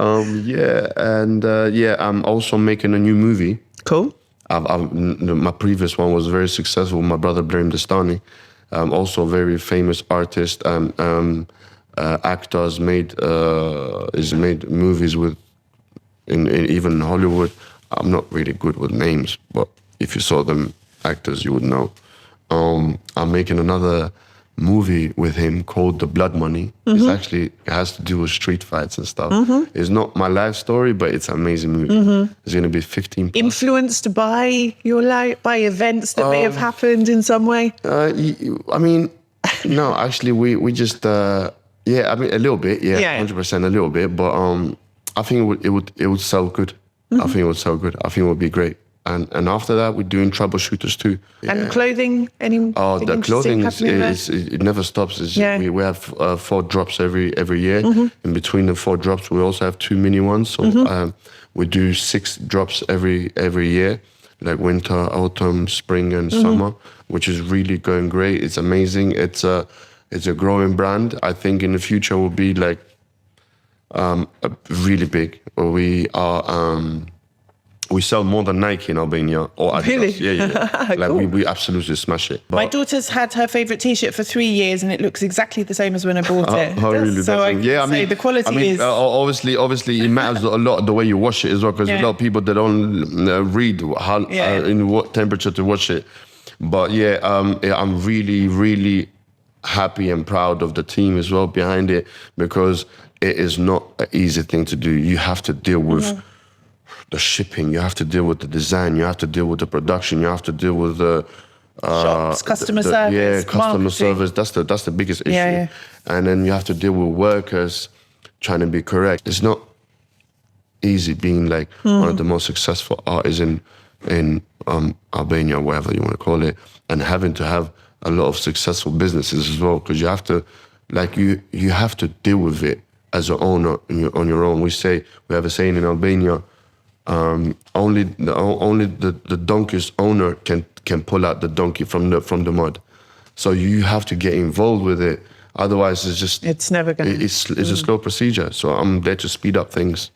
I'm also making a new movie. Cool. My previous one was very successful. My brother Brahim Dastani. Also very famous artist, actors, made movies with in even Hollywood. I'm not really good with names, but if you saw them actors, you would know. I'm making another movie with him called The Blood Money. It has to do with street fights and stuff. It's not my life story, but it's an amazing movie. It's going to be 15 plus. Influenced by your life, by events that may have happened in some way? I mean, no, actually, we just, I mean, a little bit, 100% a little bit, but I think it would sell good. I think it would sell good. I think it would be great. And after that, we're doing troubleshooters too. And clothing? The clothing it never stops. We have 4 drops every year. In between the 4 drops, we also have 2 mini ones. So we do 6 drops every year, like winter, autumn, spring, and summer, which is really going great. It's amazing. It's a growing brand. I think in the future will be like really big. We sell more than Nike in Albania or Adidas. Really? Yeah. Like cool. we absolutely smash it. But my daughter's had her favourite T-shirt for 3 years, and it looks exactly the same as when I bought it. Really? So I say the quality is. Obviously, it matters a lot the way you wash it as well, because a lot of people they don't read how in what temperature to wash it. But I'm really, really happy and proud of the team as well behind it, because it is not an easy thing to do. You have to deal with the shipping, you have to deal with the design, you have to deal with the production, you have to deal with the shops, customer service, yeah, customer marketing. service. That's the biggest issue. Yeah. And then you have to deal with workers trying to be correct. It's not easy being like one of the most successful artists in Albania, whatever you want to call it, and having to have a lot of successful businesses as well, because you have to, like, you have to deal with it as an owner on your own. We have a saying in Albania, only the donkey's owner can pull out the donkey from the mud. So you have to get involved with it. Otherwise, it's never gonna. It's a slow procedure. So I'm there to speed up things.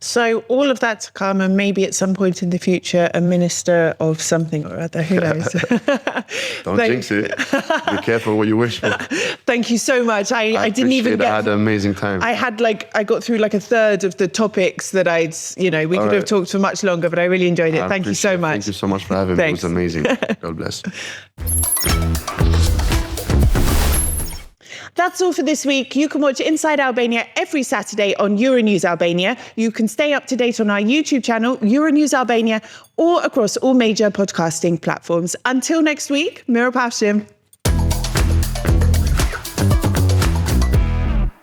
So all of that to come, and maybe at some point in the future, a minister of something or other, who knows? Don't jinx it. Be careful what you wish for. Thank you so much. I didn't even get... I had an amazing time. I got through like a third of the topics that we could have talked for much longer, but I really enjoyed it. Thank you so much. Thank you so much for having me. It was amazing. God bless. That's all for this week. You can watch Inside Albania every Saturday on Euronews Albania. You can stay up to date on our YouTube channel, Euronews Albania, or across all major podcasting platforms. Until next week, Mira Pashim.